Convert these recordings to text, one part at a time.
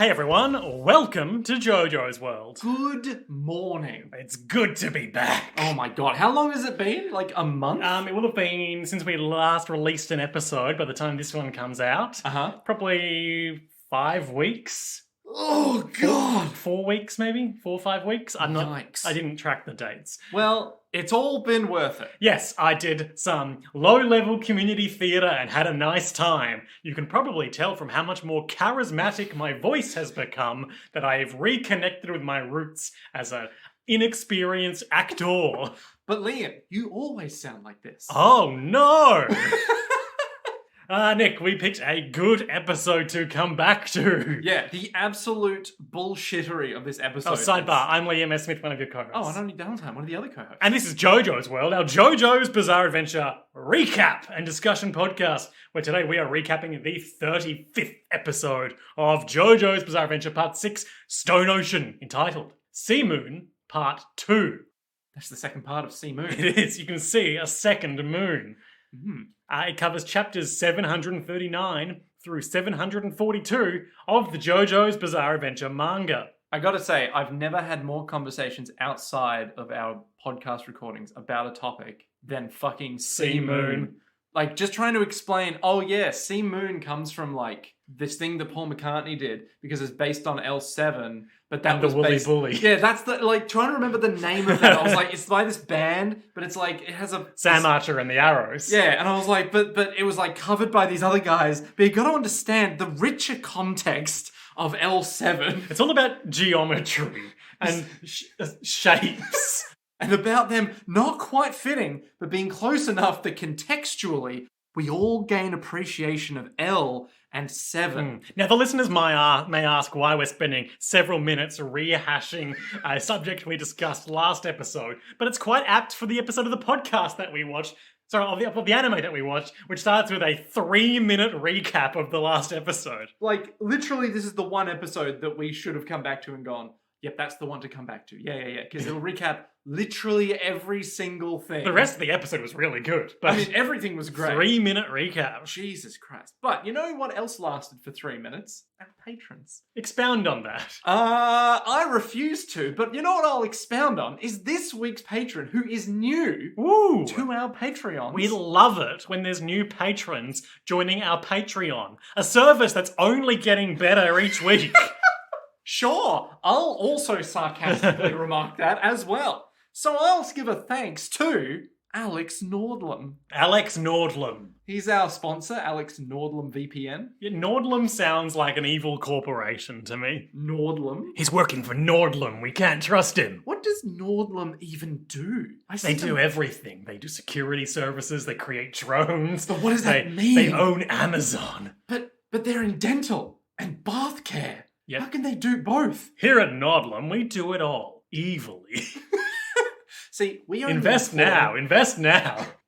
Hey everyone, welcome to Jojo's World. Good morning. It's good to be back. Oh my god, how long has it been? Like a month? It will have been since we last released an episode by the time this one comes out. Probably 5 weeks. Oh god! 4 weeks maybe? 4 or 5 weeks? Yikes. I didn't track the dates. Well, it's all been worth it. Yes, I did some low-level community theatre and had a nice time. You can probably tell from how much more charismatic my voice has become that I have reconnected with my roots as an inexperienced actor. But Liam, you always sound like this. Oh no! Nick, we picked a good episode to come back to. Yeah, the absolute bullshittery of this episode. Oh, sidebar, I'm Liam S. Smith, one of your co-hosts. Oh, I don't need downtime. One of the other co-hosts. And this is Jojo's World, our Jojo's Bizarre Adventure recap and discussion podcast, where today we are recapping the 35th episode of Jojo's Bizarre Adventure Part 6, Stone Ocean, entitled Sea Moon Part 2. That's the second part of Sea Moon. It is. You can see a second moon. Mm. It covers chapters 739 through 742 of the Jojo's Bizarre Adventure manga. I gotta say, I've never had more conversations outside of our podcast recordings about a topic than fucking Sea Moon. Like, just trying to explain, oh yeah, Sea Moon comes from, like, this thing that Paul McCartney did because it's based on L7, but that was the Woolly based... Bully. Yeah, that's the, like, trying to remember the name of that. I was like, it's by this band, but it's like, it has a... Sam Archer and the Arrows. Yeah, and I was like, but it was, like, covered by these other guys. But you gotta understand the richer context of L7. It's all about geometry and shapes. And about them not quite fitting, but being close enough that contextually, we all gain appreciation of L and 7. Now, the listeners may ask why we're spending several minutes rehashing a subject we discussed last episode, but it's quite apt for the episode of the podcast that we watched, of the anime that we watched, which starts with a 3-minute recap of the last episode. Like, literally, this is the one episode that we should have come back to and gone, yep, that's the one to come back to. Yeah. Because it'll recap literally every single thing. The rest of the episode was really good. But I mean, everything was great. 3-minute recap. Jesus Christ. But you know what else lasted for 3 minutes? Our patrons. Expound on that. I refuse to, but you know what I'll expound on is this week's patron who is new to our Patreon. We love it when there's new patrons joining our Patreon, a service that's only getting better each week. Sure, I'll also sarcastically remark that as well. So I'll give a thanks to Alex Nordlum. Alex Nordlum. He's our sponsor, Alex Nordlum VPN. Yeah, Nordlum sounds like an evil corporation to me. Nordlum? He's working for Nordlum. We can't trust him. What does Nordlum even do? They do everything. They do security services. They create drones. But what does that mean? They own Amazon. But they're in dental and bath care. Yep. How can they do both? Here at Nordlum, we do it all. Evilly. See, we only Invest now.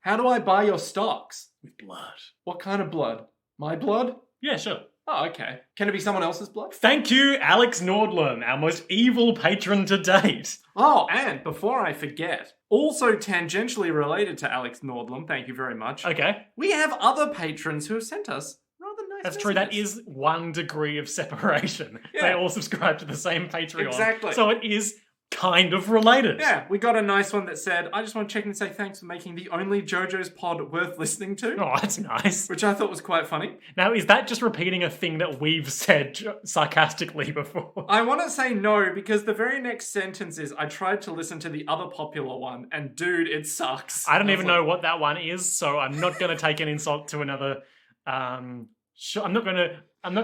How do I buy your stocks? With blood. What kind of blood? My blood? Yeah, sure. Oh, okay. Can it be someone else's blood? Thank you, Alex Nordlum, our most evil patron to date. Oh, and before I forget, also tangentially related to Alex Nordlum, thank you very much. Okay. We have other patrons who have sent us rather nice That's messages. true. That is 1 degree of separation. Yeah. They all subscribe to the same Patreon. Exactly. So it is kind of related. Yeah, we got a nice one that said, I just want to check in and say thanks for making the only JoJo's pod worth listening to. Oh, that's nice. Which I thought was quite funny. Now, is that just repeating a thing that we've said sarcastically before? I want to say no, because the very next sentence is, I tried to listen to the other popular one, and dude, it sucks. I don't even know what that one is, so I'm not going to take an insult to another... I'm not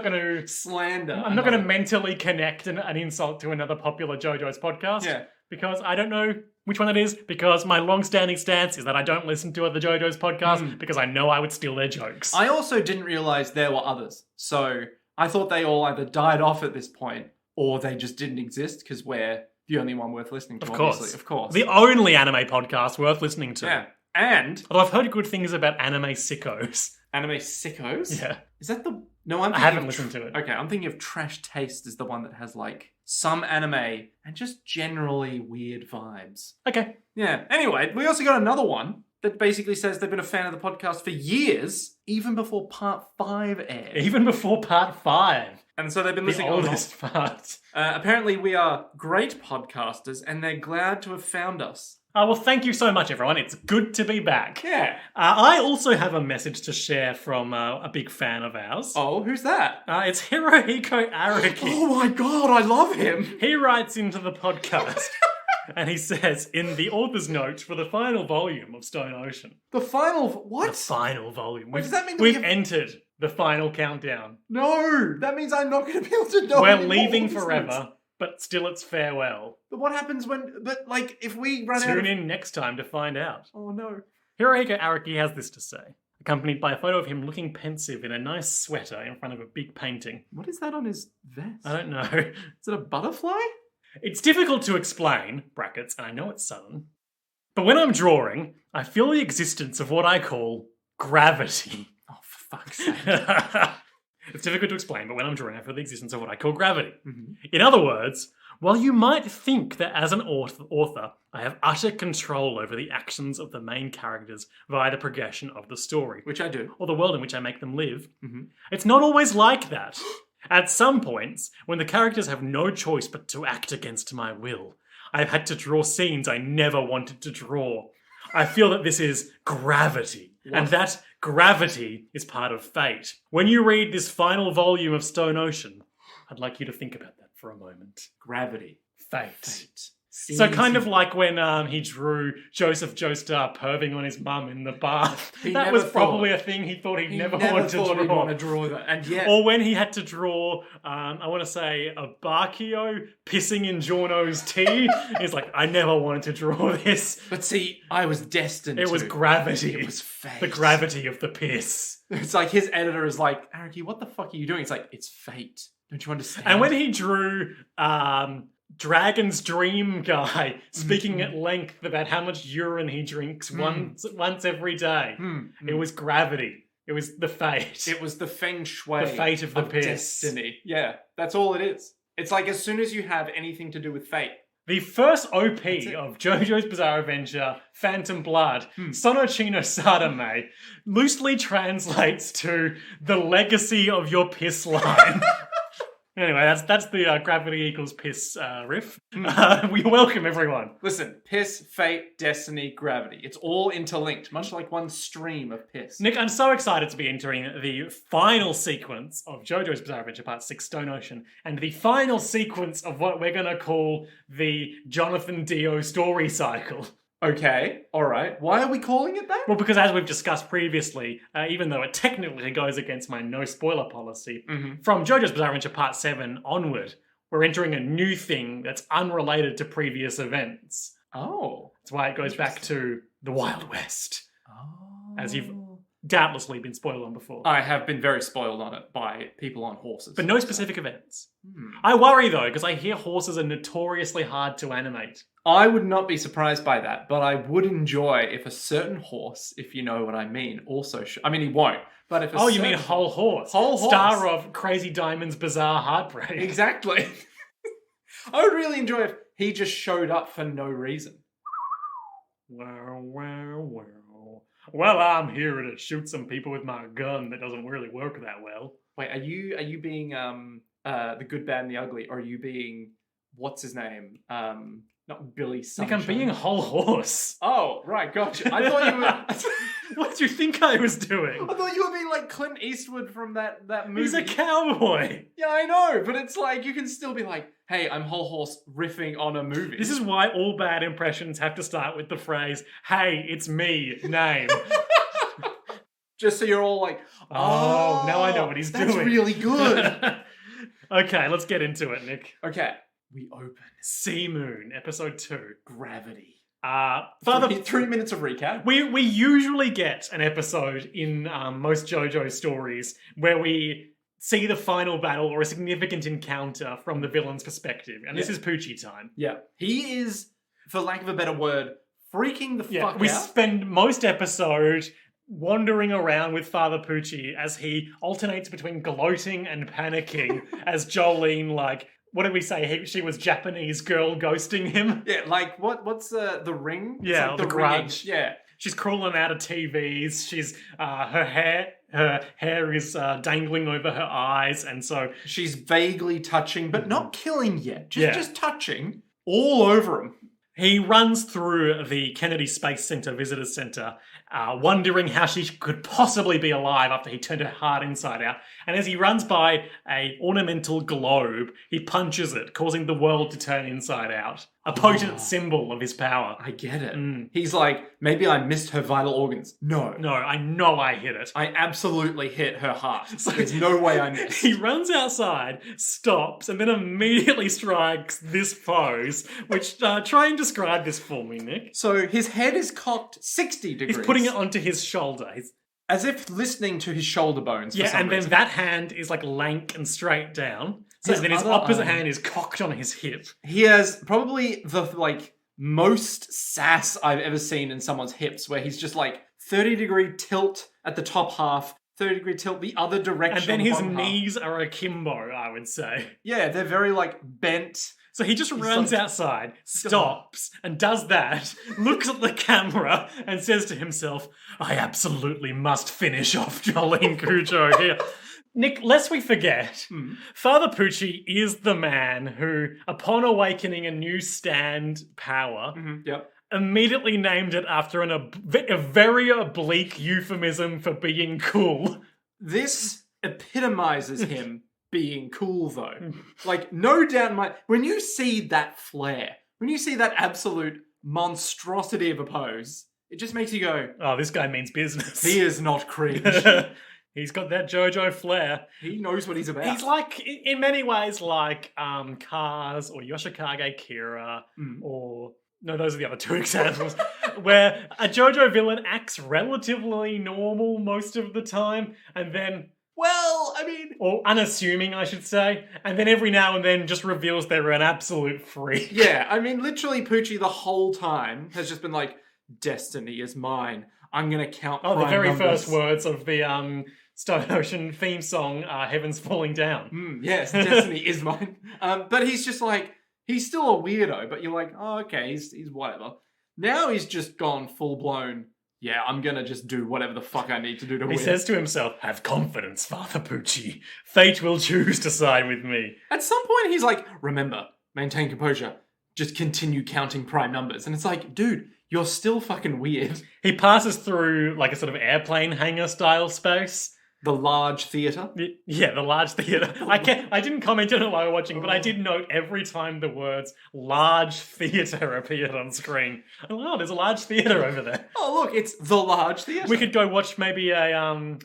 going to slander. I'm not going to mentally connect an insult to another popular JoJo's podcast. Yeah. Because I don't know which one it is, because my long-standing stance is that I don't listen to other JoJo's podcasts because I know I would steal their jokes. I also didn't realize there were others. So I thought they all either died off at this point or they just didn't exist because we're the only one worth listening to, obviously. Of course. The only anime podcast worth listening to. Yeah. And... Although I've heard good things about anime sickos. Anime sickos? Yeah. Is that the... No, I haven't listened to it. Okay, I'm thinking of Trash Taste is the one that has, like, some anime and just generally weird vibes. Okay. Yeah. Anyway, we also got another one that basically says they've been a fan of the podcast for years, even before part 5 aired. Even before part 5. And so they've been The listening oldest part. Apparently we are great podcasters and they're glad to have found us. Well, thank you so much, everyone. It's good to be back. Yeah. I also have a message to share from a big fan of ours. Oh, who's that? It's Hirohiko Araki. Oh my god, I love him. He writes into the podcast and he says, in the author's note for the final volume of Stone Ocean. The final... What? The final volume. Wait, does that mean that we've we have- entered the final countdown. No, that means I'm not going to be able to know We're anymore. leaving What is forever, this? but still it's farewell. But what happens when... But, like, if we run out Tune of... in next time to find out. Oh, no. Hirohiko Araki has this to say, accompanied by a photo of him looking pensive in a nice sweater in front of a big painting. What is that on his vest? I don't know. Is it a butterfly? It's difficult to explain, brackets, and I know it's sudden, but when I'm drawing, I feel the existence of what I call gravity. Oh, for fuck's sake. It's difficult to explain, but when I'm drawing, I feel the existence of what I call gravity. Mhm. In other words, while you might think that as an author, I have utter control over the actions of the main characters via the progression of the story, Which I do. or the world in which I make them live, Mhm. it's not always like that. At some points, when the characters have no choice but to act against my will, I've had to draw scenes I never wanted to draw. I feel that this is gravity, and that gravity is part of fate. When you read this final volume of Stone Ocean, I'd like you to think about that for a moment. Gravity. Fate. Fate. So kind of like when he drew Joseph Joestar perving on his mum in the bath. He That never was thought- probably a thing he thought he'd never want to thought he'd draw. want to draw that. And yet... Or when he had to draw, I want to say, a Bakio pissing in Giorno's tea. He's like, I never wanted to draw this. But see, I was destined to. It was gravity. It was fate. The gravity of the piss. It's like his editor is like, Araki, what the fuck are you doing? It's like, it's fate. Don't you understand? And when he drew Dragon's Dream guy speaking at length about how much urine he drinks once every day, it was gravity. It was the fate. It was the feng shui. The fate of the piss. Destiny. Yeah, that's all it is. It's like as soon as you have anything to do with fate. The first OP of JoJo's Bizarre Adventure, Phantom Blood, Sonochino Sadame, loosely translates to the legacy of your piss line. Anyway, that's the gravity equals piss riff. We welcome everyone. Listen, piss, fate, destiny, gravity. It's all interlinked, much like one stream of piss. Nick, I'm so excited to be entering the final sequence of JoJo's Bizarre Adventure Part 6 Stone Ocean, and the final sequence of what we're going to call the Jonathan Dio story cycle. Okay, alright. Why are we calling it that? Well, because as we've discussed previously, even though it technically goes against my no spoiler policy, from JoJo's Bizarre Adventure Part 7 onward, we're entering a new thing that's unrelated to previous events. Oh. That's why it goes back to the Wild West, Oh. as you've doubtlessly been spoiled on before. I have been very spoiled on it by people on horses. But no specific events. I worry, though, because I hear horses are notoriously hard to animate. I would not be surprised by that, but I would enjoy if a certain horse, if you know what I mean, also... I mean, he won't, but if a you mean Whole Horse? Whole Horse. Star of Crazy Diamond's Bizarre Heartbreak. Exactly. I would really enjoy if he just showed up for no reason. Well, I'm here to shoot some people with my gun that doesn't really work that well. Wait, are you being the good, bad, and the ugly, or are you being what's his name? Not Billy Sunshine. Nick, I'm being Whole Horse. Oh, right, gotcha. I thought you were. What do you think I was doing? I thought you were being like Clint Eastwood from that movie. He's a cowboy. Yeah, I know, but it's like you can still be like, "Hey, I'm Whole Horse riffing on a movie." This is why all bad impressions have to start with the phrase, "Hey, it's me, name." Just so you're all like, oh, now I know what he's doing. That's really good. Okay, let's get into it, Nick. Okay, we open Sea Moon, episode 2. Gravity. Further, 3 minutes of recap. We usually get an episode in most JoJo stories where we see the final battle or a significant encounter from the villain's perspective, and this is Poochie time. Yeah, he is, for lack of a better word, freaking the fuck out. We spend most episode wandering around with Father Poochie as he alternates between gloating and panicking as Jolyne, like, what did we say? She was Japanese girl ghosting him? Yeah, like, what's the ring? It's Yeah, like the ringing. grudge. Yeah. She's crawling out of TVs. She's her hair is dangling over her eyes, and so she's vaguely touching, but not killing yet. Just touching all over him. He runs through the Kennedy Space Center Visitor Center, wondering how she could possibly be alive after he turned her heart inside out. And as he runs by a ornamental globe, he punches it, causing the world to turn inside out. A potent symbol of his power. I get it. He's like, maybe I missed her vital organs. No, I know I hit it. I absolutely hit her heart. So there's no way I missed. He runs outside, stops, and then immediately strikes this pose, which, try and describe this for me, Nick. So his head is cocked 60 degrees. He's putting it onto his shoulder. As if listening to his shoulder bones for some and reason. then that hand is like lank and straight down. So then his opposite hand is cocked on his hip. He has probably the most sass I've ever seen in someone's hips, where he's just 30-degree tilt at the top half, 30-degree tilt the other direction. And then his knees are akimbo, I would say. Yeah, they're very bent. So he just runs outside, stops, and does that, looks at the camera, and says to himself, I absolutely must finish off Jolyne Cujo here. Nick, lest we forget, Father Pucci is the man who, upon awakening a new stand power, immediately named it after a very oblique euphemism for being cool. This epitomizes him being cool, though. No doubt in my... When you see that flair, when you see that absolute monstrosity of a pose, it just makes you go, oh, this guy means business. He is not cringe. He's got that Jojo flair. He knows what he's about. He's in many ways, Cars or Yoshikage Kira or... No, those are the other two examples. Where a Jojo villain acts relatively normal most of the time, and then... Well, I mean... Or unassuming, I should say. And then every now and then just reveals they're an absolute freak. Yeah, I mean, literally Pucci the whole time has just been like, destiny is mine. I'm going to count prime the very numbers. first words of the Stone Ocean theme song, Heaven's Falling Down. Yes, destiny is mine. But he's just he's still a weirdo, but you're like, oh, okay, he's whatever. Now he's just gone full-blown, yeah, I'm gonna just do whatever the fuck I need to do to win. He says to himself, have confidence, Father Pucci. Fate will choose to side with me. At some point, he's like, remember, maintain composure. Just continue counting prime numbers. And it's like, dude, you're still fucking weird. He passes through a sort of airplane hangar style space. The large theatre? Yeah, the large theatre. I didn't comment on it while we were watching, but I did note every time the words large theatre appeared on screen. Oh, there's a large theatre over there. Oh, look, it's the large theatre. We could go watch maybe a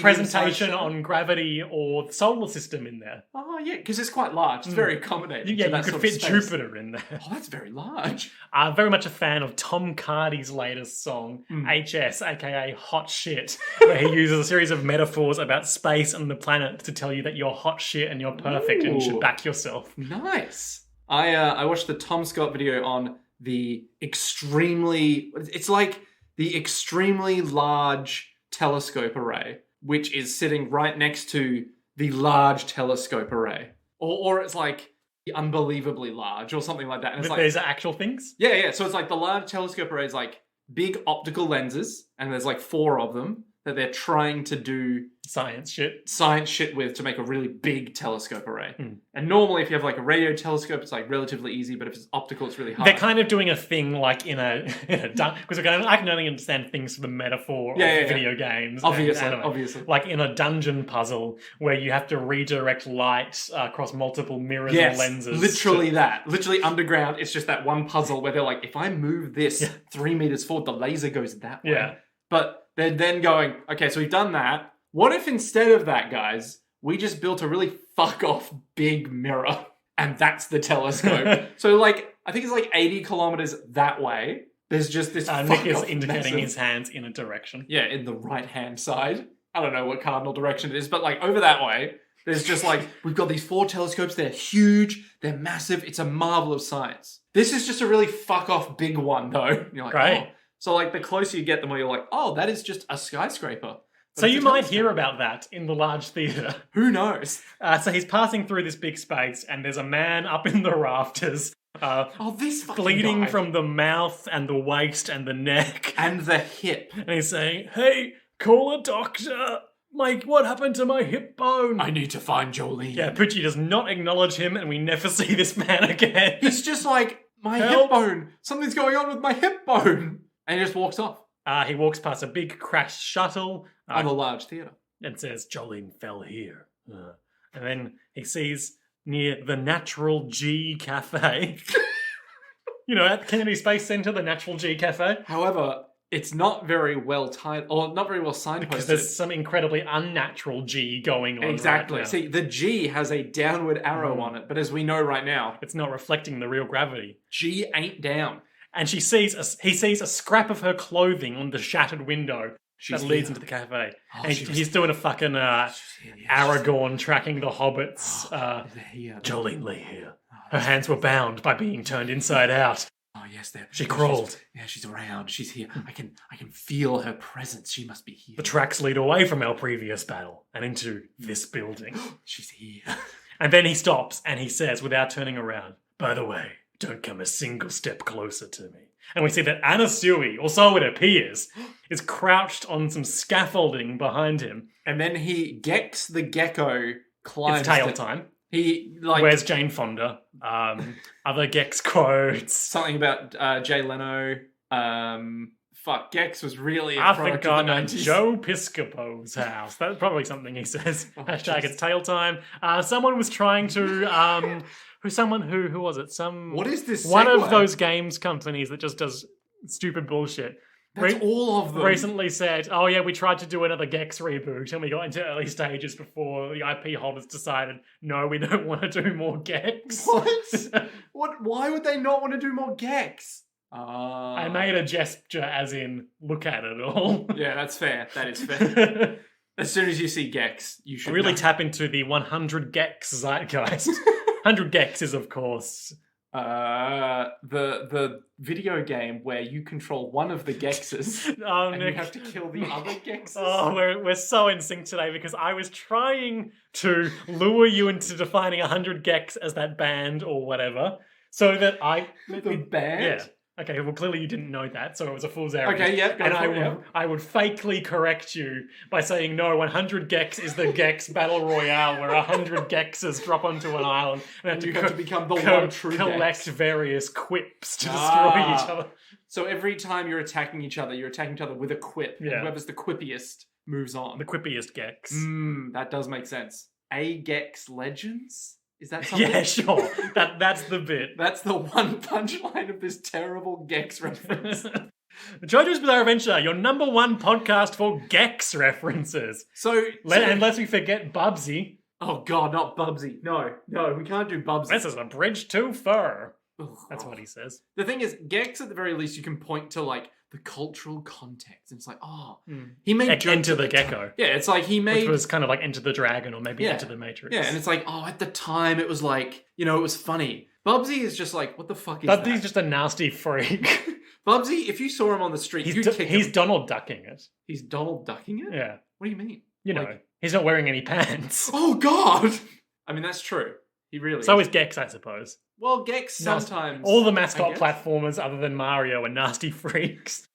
presentation on gravity or the solar system in there. Oh, yeah, because it's quite large. It's very accommodating. Yeah, you could fit Jupiter in there. Oh, that's very large. I'm very much a fan of Tom Cardy's latest song, HS, aka Hot Shit, where he uses a series of metaphors about space and the planet to tell you that you're hot shit and you're perfect and you should back yourself. Nice. I watched the Tom Scott video on the extremely large telescope array, which is sitting right next to the large telescope array. Or it's unbelievably large or something like that. And it's there's actual things? Yeah. So it's the large telescope array is big optical lenses, and there's 4 of them that they're trying to do science shit with to make a really big telescope array. And normally if you have a radio telescope, it's relatively easy, but if it's optical, it's really hard. They're kind of doing a thing in a because I can only understand things for the metaphor of video games. Obviously. In a dungeon puzzle where you have to redirect light across multiple mirrors and lenses. Literally underground, it's just that one puzzle where they're if I move this 3 meters forward, the laser goes that way. Yeah. But they're then going, okay, so we've done that. What if instead of that, guys, we just built a really fuck-off big mirror, and that's the telescope? So, I think it's 80 kilometers that way. There's just this Nick is indicating his hands in a direction. Yeah, in the right-hand side. I don't know what cardinal direction it is, but, over that way, there's just, we've got these 4 telescopes. They're huge. They're massive. It's a marvel of science. This is just a really fuck-off big one, though. And you're Great. Oh. So, the closer you get, the more you're oh, that is just a skyscraper. So you might hear about that in the large theatre. Who knows? So he's passing through this big space, and there's a man up in the rafters This fucking bleeding guy. from the mouth and the waist and the neck. And the hip. And he's saying, hey, call a doctor. What happened to my hip bone? I need to find Jolyne. Yeah, Poochie does not acknowledge him, and we never see this man again. He's just like, my Help. hip bone. Something's going on with my hip bone. And he just walks off. He walks past a big crashed shuttle On a large theatre. and says, Jolyne fell here. And then he sees near the Natural G Cafe. You know, at Kennedy Space Center, the Natural G Cafe. However, it's not very well not very well signposted. Because there's some incredibly unnatural G going on. Exactly. Right now. See, the G has a downward arrow on it, but as we know right now, It's not reflecting the real gravity. G ain't down. And he sees a scrap of her clothing on the shattered window that leads into the cafe. Oh, And he's doing a fucking Aragorn tracking the hobbits. Jolyne lay here. Her hands were bound by being turned inside out. Oh yes, there. She crawled. She's around. She's here. I can feel her presence. She must be here. The tracks lead away from our previous battle and into this building. She's here. And then he stops and he says, without turning around, by the way, don't come a single step closer to me. And we see that Anasui, or so it appears, is crouched on some scaffolding behind him. And then Gex the gecko climbs. It's tail time. He Where's Jane Fonda? Other Gex quotes. something about Jay Leno. Gex was really a I product think of the I'm at 90s. Joe Piscopo's house. That's probably something he says. Oh, Hashtag jeez. it's tail time. Someone was trying to who was it? What is this One segue? of those games companies that just does stupid bullshit. That's all of them. Recently said, oh yeah, we tried to do another Gex reboot and we got into early stages before the IP holders decided, no, we don't want to do more Gex. What? Why would they not want to do more Gex? I made a gesture as in, look at it all. Yeah, that's fair. That is fair. As soon as you see Gex, you should really know. tap into the 100 Gex zeitgeist. 100 Gex is, of course... the video game where you control one of the Gexes Oh, and Nick. you have to kill the other Gexes. Oh, we're so in sync today because I was trying to lure you into defining 100 Gex as that band or whatever, so that The band? Yeah. Okay, well, clearly you didn't know that, so it was a fool's errand. Okay, yeah, go And for it, I would fakely correct you by saying, no, 100 Gex is the Gex Battle Royale, where 100 Gexes drop onto an island and You have to become the one true collect Gex. various quips to destroy Ah. each other. So every time you're attacking each other with a quip. And Yeah. whoever's the quippiest moves on. The quippiest Gex. That does make sense. A Gex Legends? Is that something? Yeah, sure. That's the bit. That's the one punchline of this terrible Gex reference. JoJo's Bizarre Adventure, your number one podcast for Gex references. So, Unless we forget Bubsy. oh god, not Bubsy. No, we can't do Bubsy. This is a bridge too far. Ugh. That's what he says. The thing is, Gex at the very least you can point to like the cultural context. And it's like, he made jokes Enter at the time. Gecko. Yeah, it's like he made Which was kind of like Enter the Dragon or maybe Yeah. Enter the Matrix. yeah, and it's like, at the time it was like, it was funny. Bubsy is just like, what the fuck is Bubsy's that? just a nasty freak. Bubsy, if you saw him on the street, you'd kick He's him. Donald ducking it. He's Donald ducking it? Yeah. What do you mean? You know, Like- he's not wearing any pants. Oh god! I mean, that's true. He really So is. is Gex, I suppose. Well, Gex Nas- sometimes... All the I mascot guess. platformers other than Mario are nasty freaks.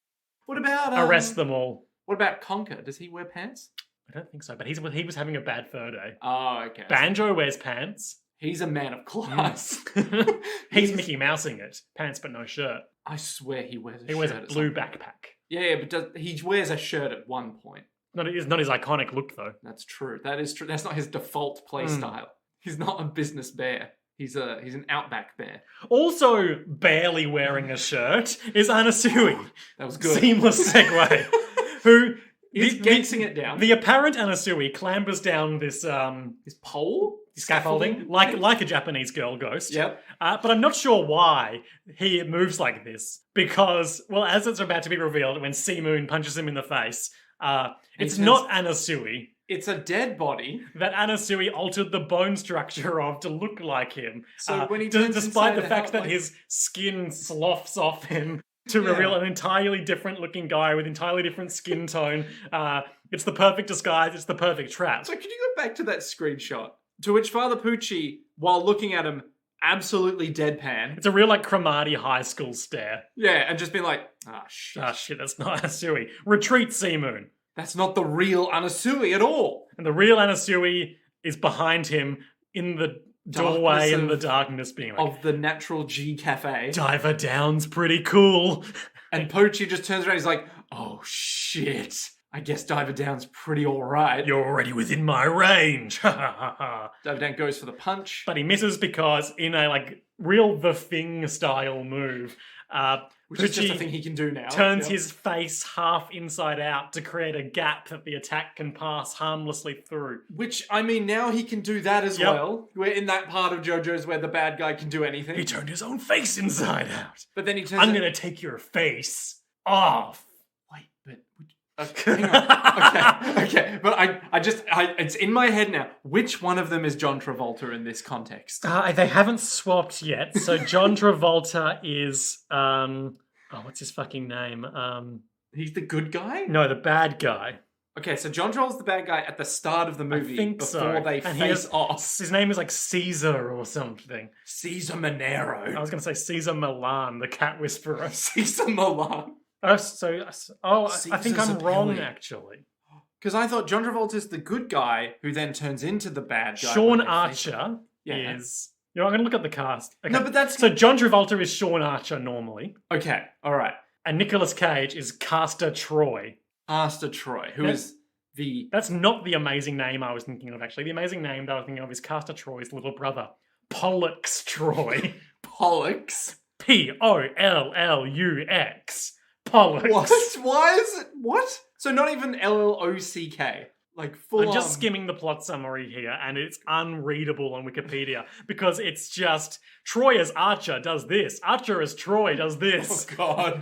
What about... Arrest them all. What about Conker? Does he wear pants? I don't think so, but he was having a bad fur day. Oh, okay. Banjo wears pants. He's a man of class. He's Mickey Mousing it. Pants but no shirt. I swear he wears a He shirt. wears a at blue some- backpack. Yeah, but he wears a shirt at one point. It's not his iconic look though. That's true. That is true. That's not his default play Hmm. style. He's not a business bear. He's an outback bear. Also, barely wearing a shirt is Anasui. That was good. Seamless segue. Who He's gexing it down. The apparent Anasui clambers down this His pole? scaffolding like a Japanese girl ghost. Yep. But I'm not sure why he moves like this. Because, well, as it's about to be revealed, when Sea Moon punches him in the face, it's turns- not Anasui. It's a dead body. That Anasui altered the bone structure of to look like him. So when he d- turns despite inside the out, fact that like- his skin sloughs off him to Yeah. reveal an entirely different looking guy with entirely different skin tone. It's the perfect disguise. It's the perfect trap. So could you go back to that screenshot? To which Father Pucci, while looking at him, absolutely deadpan. It's a real, like, Cromartie high school stare. Yeah, and just being like, shit. Ah, shit, that's not Anasui. Retreat, Sea Moon. That's not the real Anasui at all. And the real Anasui is behind him in the doorway in the darkness, being like, of the Natural G Cafe. Diver Down's pretty cool. And Poochie just turns around, he's like, oh shit. I guess Diver Down's pretty alright. You're already within my range. Diver Down goes for the punch. But he misses because in a, like, real The Thing style move, which is just a thing he can do now. Turns his face half inside out to create a gap that the attack can pass harmlessly through. Which, I mean, now he can do that as well. We're in that part of JoJo's where the bad guy can do anything. He turned his own face inside out. But then he turns... I'm gonna take your face off. Wait, but... hang on. Okay. But it's in my head now. Which one of them is John Travolta in this context? They haven't swapped yet. So John Travolta is, what's his fucking name? He's the good guy? No, the bad guy. Okay, so John Travolta's the bad guy at the start of the movie before they face off. His name is like Caesar or something. Caesar Monero. I was going to say Caesar Milan, the cat whisperer. Caesar Milan. I think I'm wrong, actually. Because I thought John Travolta's the good guy who then turns into the bad guy. Sean Archer is... I'm going to look at the cast. Okay. No, but that's... So John Travolta is Sean Archer normally. Okay, all right. And Nicolas Cage is Castor Troy. Castor Troy, who is the... That's not the amazing name I was thinking of, actually. The amazing name that I was thinking of is Castor Troy's little brother, Pollux Troy. Pollux? Pollux. Pollux. What? Why is it... What? So not even LLOCK. Like, full I'm just skimming the plot summary here, and it's unreadable on Wikipedia, because it's just, Troy as Archer does this. Archer as Troy does this. Oh, God.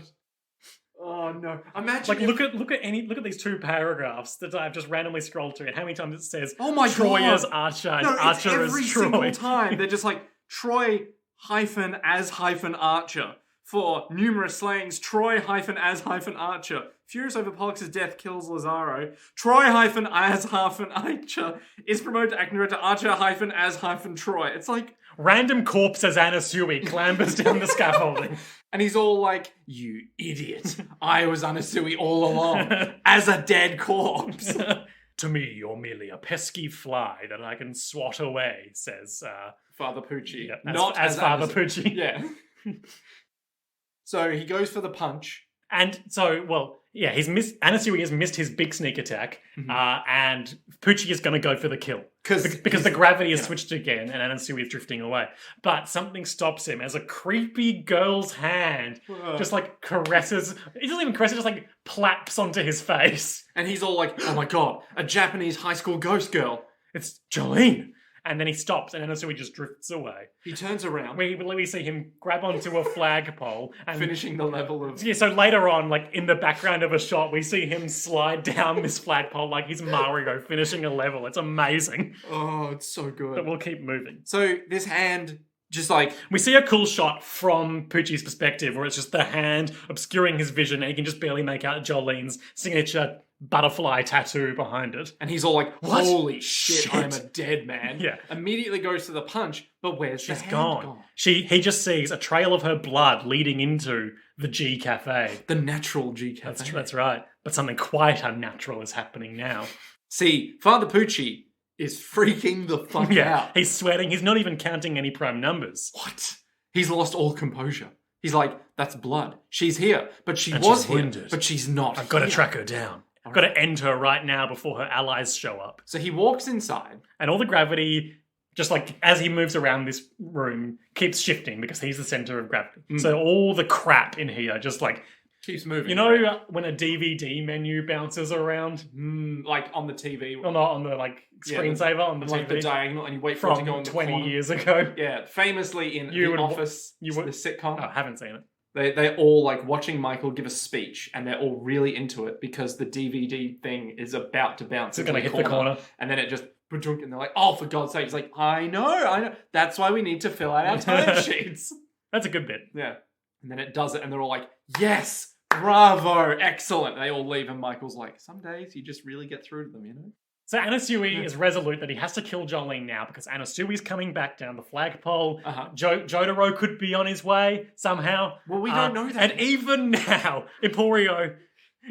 Oh, no. Imagine look at these two paragraphs that I've just randomly scrolled through, and how many times it says, oh my Troy God. as Archer, and Archer as Troy. Every single time. They're just like, Troy as Archer. For numerous slayings, Troy as Archer. Furious over Pollux's death kills Lazaro. Troy as Archer is promoted to acting director Archer as Troy. It's like... Random corpse as Anasui clambers down the scaffolding. And he's all like, you idiot. I was Anasui all along. As a dead corpse. To me, you're merely a pesky fly that I can swat away, says... Father Poochie. Yeah, Not as Father Poochie. Yeah. So he goes for the punch. And so, Anasui has missed his big sneak attack, and Poochie is going to go for the kill. Because the gravity has switched again, and Anasui is drifting away. But something stops him as a creepy girl's hand just like caresses, it doesn't even caress, it just like plaps onto his face. And he's all like, oh my God, a Japanese high school ghost girl. It's Jolyne. And then he stops, and Anasui just drifts away. He turns around. We see him grab onto a flagpole. And finishing the level of... Yeah, so later on, like, in the background of a shot, we see him slide down this flagpole like he's Mario finishing a level. It's amazing. Oh, it's so good. But we'll keep moving. So this hand... Just like... We see a cool shot from Poochie's perspective where it's just the hand obscuring his vision and he can just barely make out Jolyne's signature butterfly tattoo behind it. And he's all like, what? Holy shit, I'm a dead man. Yeah. Immediately goes to the punch, but where's the hand gone? He just sees a trail of her blood leading into the G Cafe. The natural G Cafe. That's right. But something quite unnatural is happening now. See, Father Poochie is freaking the fuck out. He's sweating. He's not even counting any prime numbers. What? He's lost all composure. He's like, that's blood. She's here, but she's wounded. But she's not. I've got to track her down. I've got to end her right now before her allies show up. So he walks inside. And all the gravity, just like as he moves around this room, keeps shifting because he's the center of gravity. So all the crap in here just like... keeps moving. You know when a DVD menu bounces around? Like on the TV? Or not on the screensaver on the TV? Like the diagonal and you wait for it to go in the 20 corner. years ago. Yeah, famously in The Office, the sitcom. Oh, I haven't seen it. They're all like watching Michael give a speech and they're all really into it because the DVD thing is about to bounce into the corner. And then it just... and they're like, oh, for God's sake. He's like, I know. That's why we need to fill out our timesheets. That's a good bit. Yeah. And then it does it and they're all like, yes, bravo, excellent. And they all leave and Michael's like, some days you just really get through to them, you know? So Anasui is resolute that he has to kill Jolyne now because Anasui's coming back down the flagpole. Jotaro could be on his way somehow. Well, we don't know that. And even now, Emporio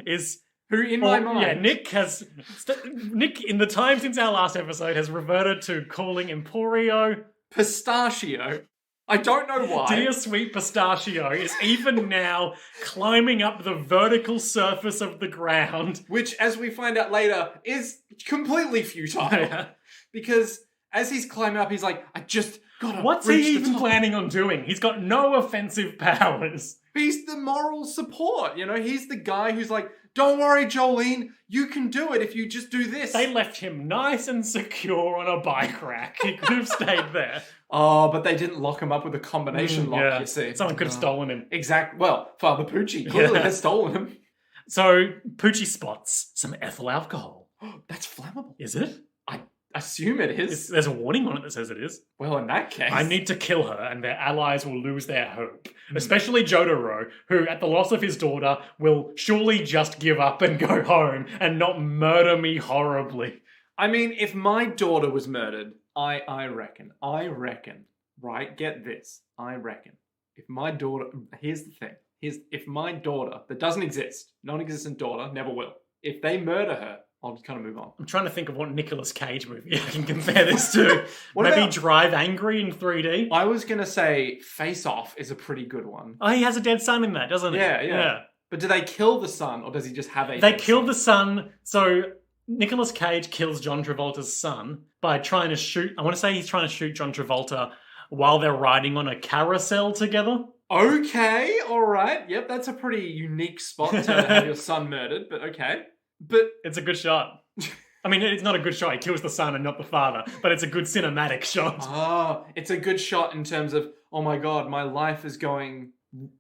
is... Who, in my mind... Yeah, Nick, in the time since our last episode, has reverted to calling Emporio... Pistachio. I don't know why. Dear sweet pistachio is even now climbing up the vertical surface of the ground. Which, as we find out later, is completely futile. Yeah. Because as he's climbing up, he's like, I just gotta What's reach he the even top. planning on doing? He's got no offensive powers. He's the moral support, you know? He's the guy who's like, don't worry, Jolyne, you can do it if you just do this. They left him nice and secure on a bike rack. He could have stayed there. Oh, but they didn't lock him up with a combination lock, you see. Someone could have stolen him. Exactly. Well, Father Pucci clearly has stolen him. So, Pucci spots some ethyl alcohol. That's flammable. Is it? I assume it is. There's a warning on it that says it is. Well, in that case... I need to kill her and their allies will lose their hope. Especially Jotaro, who at the loss of his daughter will surely just give up and go home and not murder me horribly. I mean, if my daughter was murdered, I reckon, right? Get this. I reckon. If my daughter... Here's the thing. If my daughter, that doesn't exist, non-existent daughter, never will. If they murder her, I'll just kind of move on. I'm trying to think of what Nicolas Cage movie I can compare this to. Maybe Drive Angry in 3D? I was going to say Face Off is a pretty good one. Oh, he has a dead son in that, doesn't he? Yeah. But do they kill the son, or does he just have a... They kill the son, so Nicolas Cage kills John Travolta's son by trying to shoot... I want to say he's trying to shoot John Travolta while they're riding on a carousel together. Okay, alright. Yep, that's a pretty unique spot to have your son murdered, but okay. But it's a good shot. I mean, it's not a good shot. He kills the son and not the father, but it's a good cinematic shot. Oh, it's a good shot in terms of, oh my god, my life is going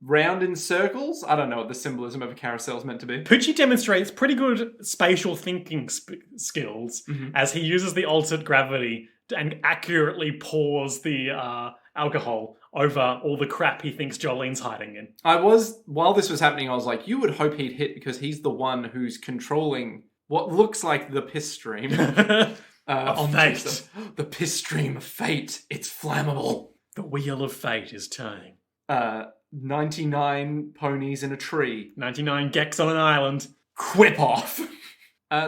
round in circles. I don't know what the symbolism of a carousel is meant to be. Pucci demonstrates pretty good spatial thinking skills as he uses the altered gravity and accurately pours the alcohol over all the crap he thinks Jolyne's hiding in. While this was happening, I was like, you would hope he'd hit because he's the one who's controlling what looks like the piss stream. Of fate. The piss stream of fate. It's flammable. The wheel of fate is turning. 99 ponies in a tree. 99 gex on an island. Quip off.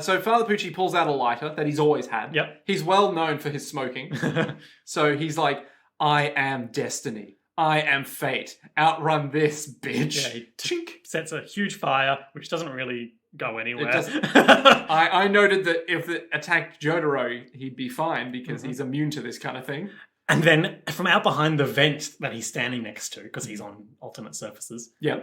So Father Pucci pulls out a lighter that he's always had. Yep. He's well known for his smoking. So he's like, I am destiny. I am fate. Outrun this, bitch. Yeah, he sets a huge fire, which doesn't really go anywhere. It doesn't. I noted that if it attacked Jotaro, he'd be fine because he's immune to this kind of thing. And then from out behind the vent that he's standing next to, because he's on alternate surfaces, a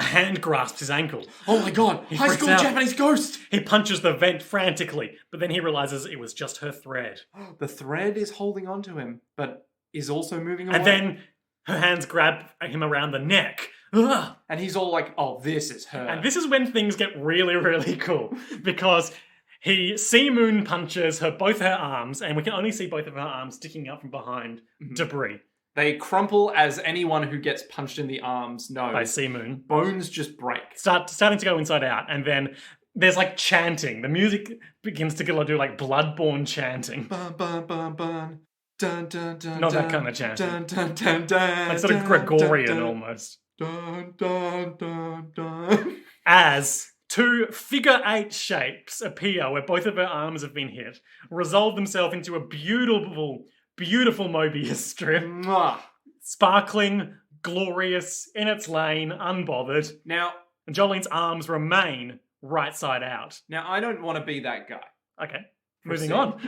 hand grasps his ankle. Oh my god, high school Japanese ghost! He punches the vent frantically, but then he realizes it was just her thread. The thread is holding on to him, but is also moving away. And then her hands grab him around the neck. Ugh. And he's all like, oh, this is her. And this is when things get really, really cool. Because he Sea Moon punches both her arms, and we can only see both of her arms sticking out from behind debris. They crumple as anyone who gets punched in the arms knows. By Sea Moon. Bones just break. Starting to go inside out, and then there's like chanting. The music begins to do like bloodborne chanting. Bun, bun, bun, bun. Dun, dun, dun, Not dun, that kind of chanting. Dun, dun, dun, dun, Like sort of Gregorian almost. Dun, dun, dun, dun. As two figure 8 shapes appear where both of her arms have been hit, resolve themselves into a beautiful, beautiful Mobius strip. Mwah. Sparkling, glorious, in its lane, unbothered. Now, And Jolyne's arms remain right side out. Now, I don't want to be that guy. Okay, moving on.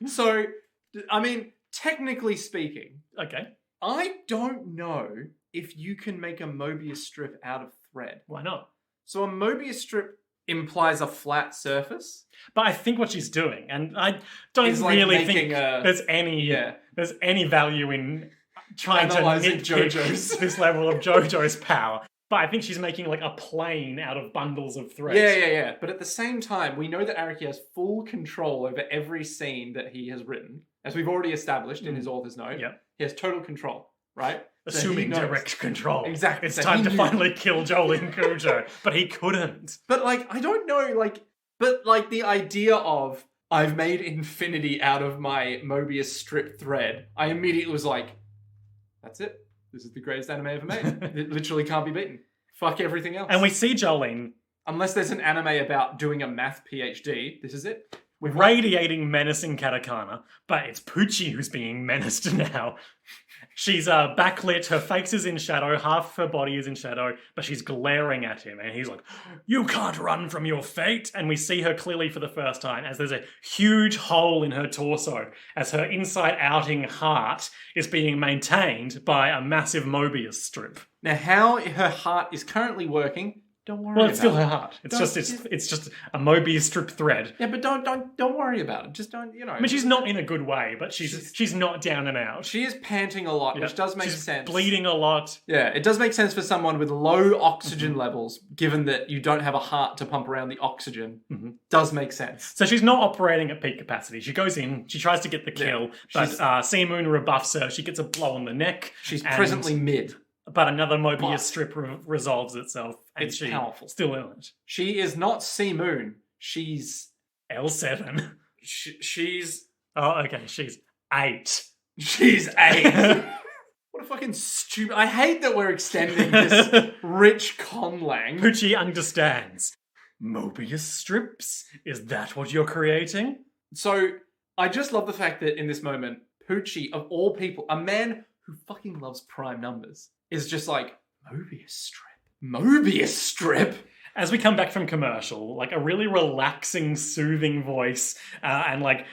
So, I mean, technically speaking, Okay, I don't know if you can make a Mobius strip out of thread. why not? So a Mobius strip implies a flat surface. But I think what she's doing, and I don't Is like really making think a- there's any value in trying Analyzing to nitpick Jojo's. this level of Jojo's power. But I think she's making like a plane out of bundles of threads. Yeah. But at the same time, we know that Araki has full control over every scene that he has written. As we've already established in his author's note. Yep. He has total control, right? So Assuming he knows. direct control. Exactly. It's So time he to knew. finally kill Jolyne Cujo. But he couldn't. But, like, I don't know, like, But like the idea of I've made infinity out of my Mobius strip thread, I immediately was like, that's it. This is the greatest anime ever made. It literally can't be beaten. Fuck everything else. And we see Jolyne unless there's an anime about doing a math PhD, this is it. with radiating menacing katakana, but it's Poochie who's being menaced now. She's backlit, her face is in shadow, half her body is in shadow, but she's glaring at him, and he's like, you can't run from your fate! And we see her clearly for the first time, as there's a huge hole in her torso, as her inside-outing heart is being maintained by a massive Mobius strip. Now, how her heart is currently working, don't worry about it. Well, it's still her heart. It's just a Mobius strip thread. Yeah, but don't worry about it. Just don't, I mean, she's not in a good way, but she's not down and out. She is panting a lot, which does make sense. Bleeding a lot. Yeah, it does make sense for someone with low oxygen levels, given that you don't have a heart to pump around the oxygen. Does make sense. So she's not operating at peak capacity. She goes in, she tries to get the kill, but Sea Moon rebuffs her. She gets a blow on the neck. She's presently mid. But another Mobius strip resolves itself, and she's powerful. Still in it. She is not Sea Moon. She's L7. She's... Oh, okay. She's 8. She's 8. What a fucking stupid... I hate that we're extending this rich conlang. Poochie understands. Mobius strips? Is that what you're creating? So, I just love the fact that in this moment, Poochie, of all people, a man who fucking loves prime numbers, is just like, Mobius strip. Mobius strip? As we come back from commercial, like a really relaxing, soothing voice, and like,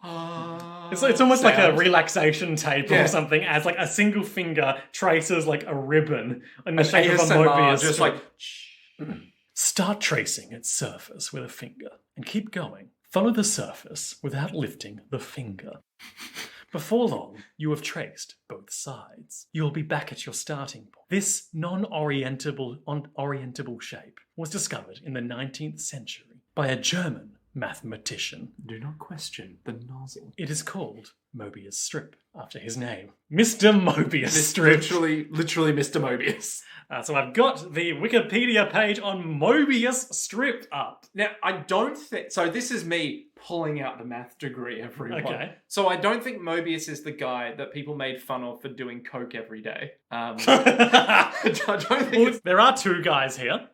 it's almost like a relaxation tape or something, as like a single finger traces like a ribbon in the shape of a Mobius just strip. like, Start tracing its surface with a finger, and keep going. Follow the surface without lifting the finger. Before long, you have traced both sides. You will be back at your starting point. This non-orientable shape was discovered in the 19th century by a German mathematician. Do not question the nozzle. It is called Mobius strip, after his name. Mr. Mobius strip. Literally Mr. Mobius. So I've got the Wikipedia page on Mobius strip up. Now, I don't think... So this is me pulling out the math degree, everyone. Okay. So I don't think Mobius is the guy that people made fun of for doing coke every day. I don't think there are two guys here.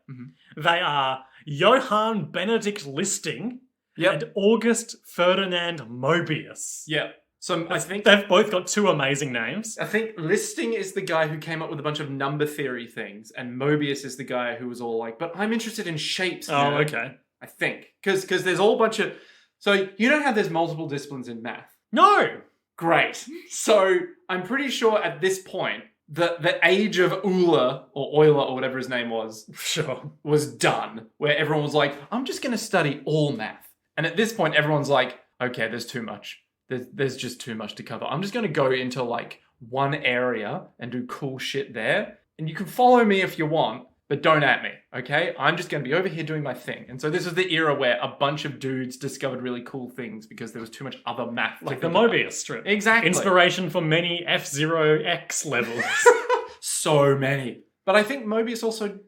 They are Johann Benedict Listing and August Ferdinand Mobius. Yeah. So I think they've both got two amazing names. I think Listing is the guy who came up with a bunch of number theory things, and Mobius is the guy who was all like, but I'm interested in shapes. Oh, okay. I think. Because there's all a bunch of... So you know how there's multiple disciplines in math? No! Great. So I'm pretty sure at this point, the age of Euler, or Euler, or whatever his name was, was done. Where everyone was like, I'm just going to study all math. And at this point, everyone's like, okay, there's too much. There's just too much to cover. I'm just going to go into like one area and do cool shit there. And you can follow me if you want, but don't at me, okay? I'm just going to be over here doing my thing. And so this is the era where a bunch of dudes discovered really cool things because there was too much other math. Like the Mobius strip. Exactly. Inspiration for many F-Zero X levels. So many. But I think Mobius also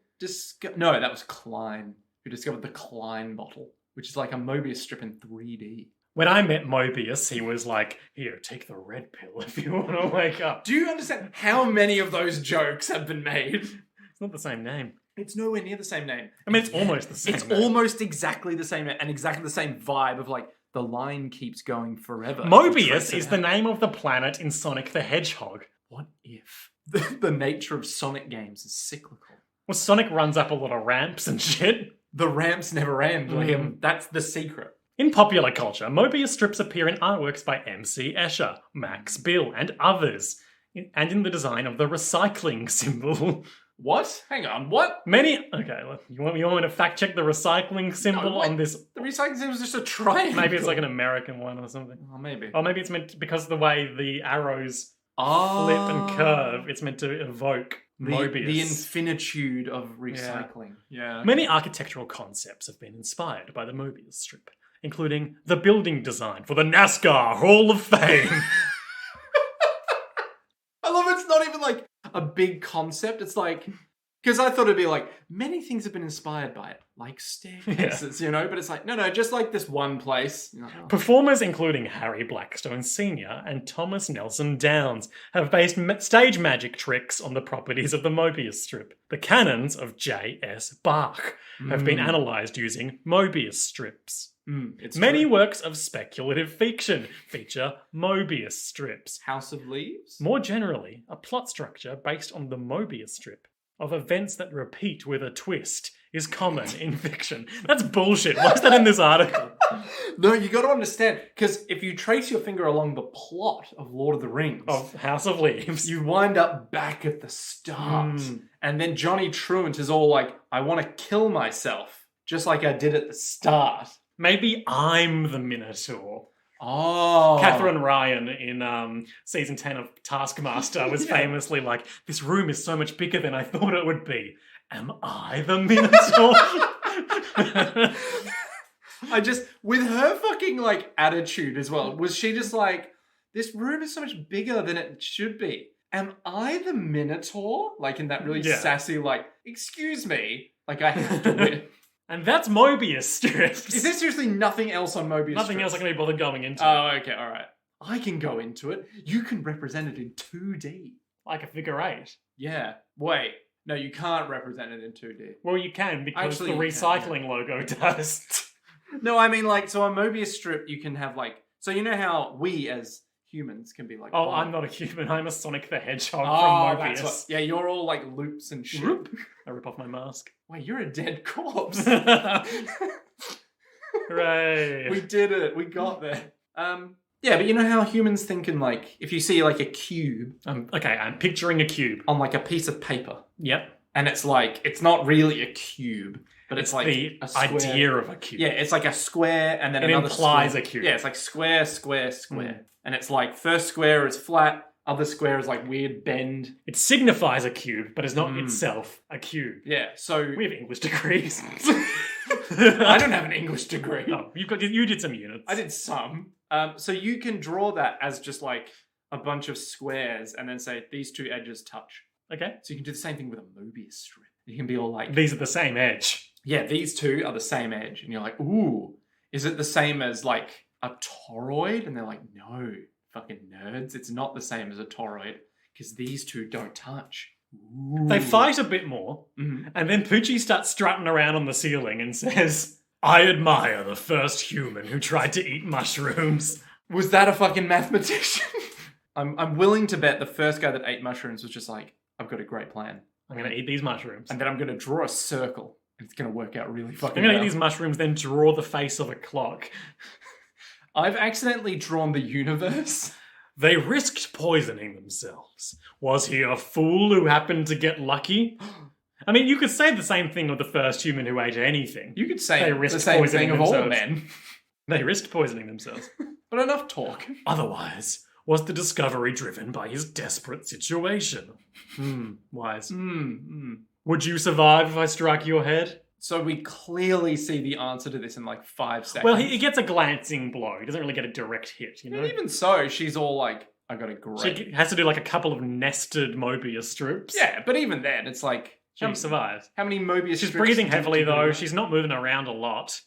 No, that was Klein who discovered the Klein bottle, which is like a Mobius strip in 3D. When I met Mobius, he was like, here, take the red pill if you want to wake up. Do you understand how many of those jokes have been made? It's not the same name. It's nowhere near the same name. I mean, it's almost the same It's name. almost exactly the same and exactly the same vibe of like, the line keeps going forever. Mobius is the name of the planet in Sonic the Hedgehog. What if the nature of Sonic games is cyclical? Well, Sonic runs up a lot of ramps and shit. The ramps never end, Liam. That's the secret. In popular culture, Mobius strips appear in artworks by M.C. Escher, Max Bill, and others, and in the design of the recycling symbol. What? Hang on, what? Okay, look, you want me to fact check the recycling symbol on this? The recycling symbol is just a triangle. Maybe it's like an American one or something. Oh, maybe. Or maybe it's meant because of the way the arrows flip and curve, it's meant to evoke Mobius. The infinitude of recycling. Yeah. Many architectural concepts have been inspired by the Mobius strip, including the building design for the NASCAR Hall of Fame. I love it's not even like a big concept. It's like Because I thought it'd be like, many things have been inspired by it, like staircases, But it's like, no, just like this one place. Performers including Harry Blackstone Sr. and Thomas Nelson Downs have based stage magic tricks on the properties of the Mobius strip. The canons of J.S. Bach have been analysed using Mobius strips. Many works of speculative fiction feature Mobius strips. House of Leaves? More generally, a plot structure based on the Mobius strip of events that repeat with a twist is common in fiction. That's bullshit. Why is that in this article? No, you got to understand, because if you trace your finger along the plot of Lord of the Rings... Of House of Leaves. You wind up back at the start. And then Johnny Truant is all like, I want to kill myself, just like I did at the start. Maybe I'm the Minotaur. Oh. Catherine Ryan in season 10 of Taskmaster was famously like, this room is so much bigger than I thought it would be. Am I the Minotaur? With her fucking like attitude as well, was she just like, this room is so much bigger than it should be. Am I the Minotaur? Like in that really sassy, like, excuse me, like I have to win. And that's Mobius strips. Is there seriously nothing else on Mobius Nothing strips? else I can be bothered going into. Oh, okay, all right. I can go into it. You can represent it in 2D. Like a figure eight. Yeah. Wait. No, you can't represent it in 2D. Well, you can, because Actually, the recycling logo does. No, I mean, like, so a Mobius strip, you can have, like... So you know how we, as humans, can be like... Oh, I'm not a human. I'm a Sonic the Hedgehog from Mobius. That's what, yeah, you're all, like, loops and shit. I rip off my mask. Wait, you're a dead corpse. Hooray. We did it. We got there. Yeah, but you know how humans think in, like, if you see, like, a cube... Okay, I'm picturing a cube. On, like, a piece of paper. Yep. And it's, like, it's not really a cube, but it's like the a square. idea of a cube. Yeah, it's like a square and then it another implies square. a cube. Yeah, it's like square, square, square. And it's like first square is flat, other square is like weird bend. It signifies a cube, but is not itself a cube. Yeah, so... We have English degrees. I don't have an English degree. Oh, you did some units. I did some. So you can draw that as just like a bunch of squares and then say these two edges touch. Okay. So you can do the same thing with a Mobius strip. You can be all like... These are the same edge. Yeah, these two are the same edge. And you're like, ooh, is it the same as like a toroid? And they're like, no, fucking nerds. It's not the same as a toroid because these two don't touch. Ooh. They fight a bit more. And then Poochie starts strutting around on the ceiling and says, I admire the first human who tried to eat mushrooms. Was that a fucking mathematician? I'm willing to bet the first guy that ate mushrooms was just like, I've got a great plan. I'm going to eat these mushrooms. And then I'm going to draw a circle. And it's going to work out really fucking I'm going to eat these mushrooms, then draw the face of a clock. I've accidentally drawn the universe. They risked poisoning themselves. Was he a fool who happened to get lucky? I mean, you could say the same thing of the first human who ate anything. You could say they the same thing of all men. They risked poisoning themselves. But enough talk. Otherwise, was the discovery driven by his desperate situation? Wise. Would you survive if I struck your head? So we clearly see the answer to this in like 5 seconds. Well, he gets a glancing blow. He doesn't really get a direct hit, you know? And even so, she's all like, I got a great... She has to do like a couple of nested Mobius strips. Yeah, but even then, it's like... She survives. How many Mobius strips... She's breathing heavily, though. She's not moving around a lot.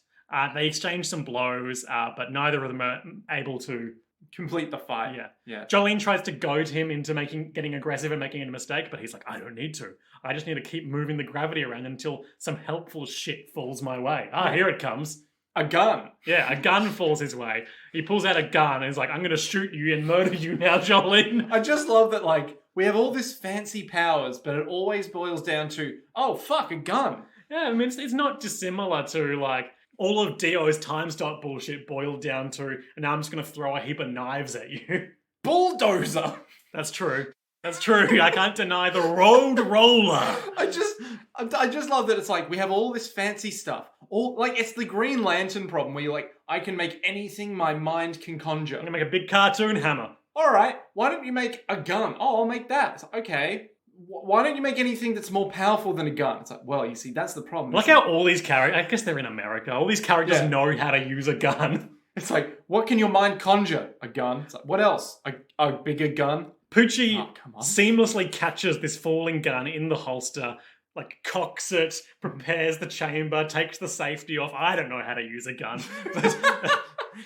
They exchange some blows, but neither of them are able to... complete the fight. Yeah. Jolyne tries to goad him into getting aggressive and making a mistake, but he's like, I don't need to. I just need to keep moving the gravity around until some helpful shit falls my way. Here it comes. A gun. Yeah, a gun falls his way. He pulls out a gun and he's like, I'm going to shoot you and murder you now, Jolyne. I just love that, like, we have all this fancy powers, but it always boils down to, oh, fuck, a gun. Yeah, I mean, it's not dissimilar to, like, all of Dio's time stop bullshit boiled down to, and now I'm just going to throw a heap of knives at you. Bulldozer! That's true. That's true. I can't deny the road roller. I just love that it's like, we have all this fancy stuff. It's the Green Lantern problem where you're like, I can make anything my mind can conjure. I'm going to make a big cartoon hammer. All right, why don't you make a gun? Oh, I'll make that. It's like, okay. Why don't you make anything that's more powerful than a gun? It's like, well, you see, that's the problem. Like how all these characters, I guess they're in America, all these characters know how to use a gun. It's like, what can your mind conjure? A gun. It's like, what else? A bigger gun? Poochie seamlessly catches this falling gun in the holster, like cocks it, prepares the chamber, takes the safety off. I don't know how to use a gun. But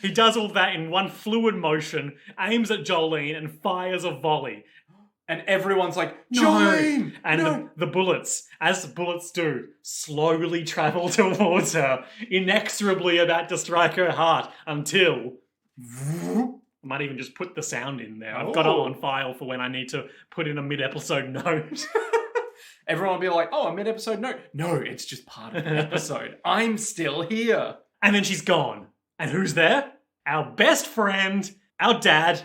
he does all that in one fluid motion, aims at Jolyne and fires a volley. And everyone's like, No! Jolyne! And No! the bullets, as the bullets do, slowly travel towards her, inexorably about to strike her heart until... I might even just put the sound in there. I've got it on file for when I need to put in a mid-episode note. Everyone will be like, oh, a mid-episode note. No, it's just part of the episode. I'm still here. And then she's gone. And who's there? Our best friend, our dad,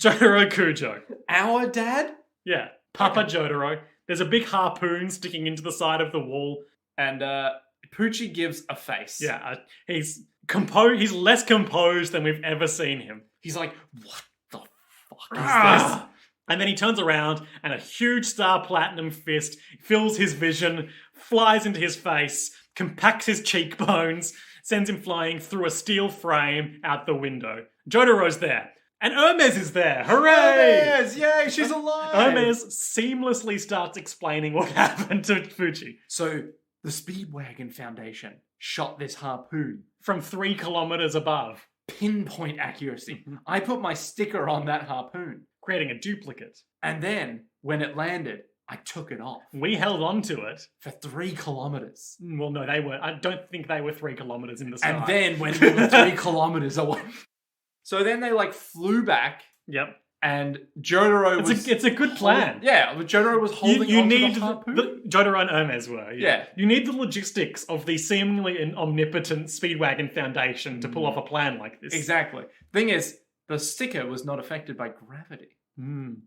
Jotaro Kujo. Our dad? Yeah, Papa Jotaro. There's a big harpoon sticking into the side of the wall. And Poochie gives a face. Yeah, he's composed. He's less composed than we've ever seen him. He's like, what the fuck is Ah! this? And then he turns around and a huge Star Platinum fist fills his vision, flies into his face, compacts his cheekbones, sends him flying through a steel frame out the window. Jotaro's there. And Hermes is there. Hooray! Hermes! Yay, she's alive! Hermes seamlessly starts explaining what happened to Fuji. So, the Speedwagon Foundation shot this harpoon. From 3 kilometers above. Pinpoint accuracy. I put my sticker on that harpoon. Creating a duplicate. And then, when it landed, I took it off. We held on to it. For 3 kilometers. Well, no, they were. I don't think they were 3 kilometers in the sky. And then, when we were 3 kilometers away. So then they, flew back. Yep. And Jotaro was... It's a good plan. Yeah, but Jotaro was holding you onto need the harpoon. Jotaro and Hermes were. Yeah. You need the logistics of the seemingly omnipotent Speedwagon Foundation to pull off a plan like this. Exactly. Thing is, the sticker was not affected by gravity.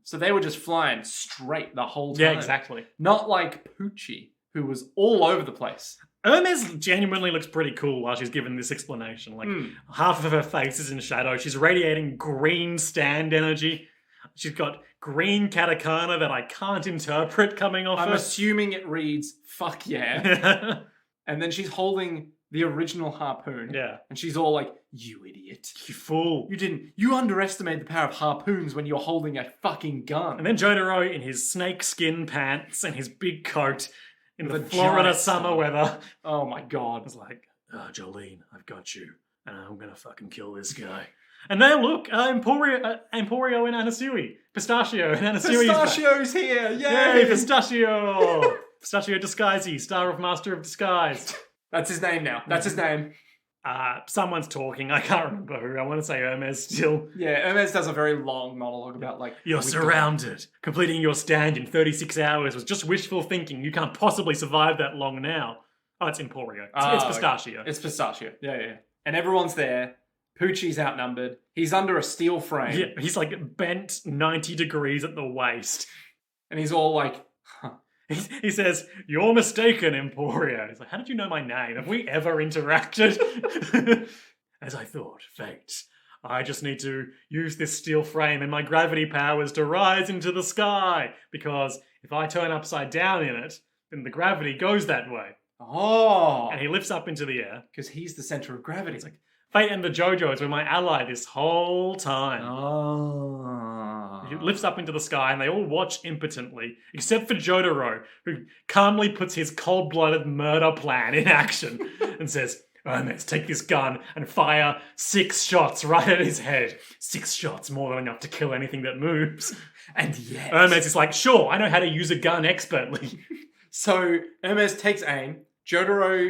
So they were just flying straight the whole time. Yeah, exactly. Not like Poochie, who was all over the place. Hermes genuinely looks pretty cool while she's given this explanation. Half of her face is in shadow. She's radiating green stand energy. She's got green katakana that I can't interpret coming off I'm her. assuming it reads, fuck yeah. And then she's holding the original harpoon. Yeah. And she's all like, you idiot. You fool. You underestimate the power of harpoons when you're holding a fucking gun. And then Jotaro in his snake skin pants and his big coat in the The Florida giant summer sun. weather. Oh my god. was like, Jolyne, I've got you. And I'm gonna fucking kill this guy. And now look, Emporio and Anasui. Pistachio and Anasui. Pistachio's here! Yay! Yay, Pistachio! Pistachio Disguisey, star of Master of Disguise. That's his name now. That's his name. Someone's talking. I can't remember who. I want to say Hermes still. Yeah, Hermes does a very long monologue about You're surrounded. Completing your stand in 36 hours was just wishful thinking. You can't possibly survive that long now. Oh, it's Emporio. It's Pistachio. It's Pistachio. Yeah. And everyone's there. Poochie's outnumbered. He's under a steel frame. Yeah, he's bent 90 degrees at the waist. And he's all like, huh. He says, "You're mistaken, Emporio." He's like, "How did you know my name? Have we ever interacted?" As I thought, fate. I just need to use this steel frame and my gravity powers to rise into the sky. Because if I turn upside down in it, then the gravity goes that way. Oh. And he lifts up into the air. Because he's the center of gravity. He's like, Fate and the Jojos were my ally this whole time. Oh. He lifts up into the sky and they all watch impotently, except for Jotaro, who calmly puts his cold-blooded murder plan in action and says, Hermes, take this gun and fire 6 shots right at his head. 6 shots, more than enough to kill anything that moves. And yet... Hermes is like, sure, I know how to use a gun expertly. So, Hermes takes aim. Jotaro...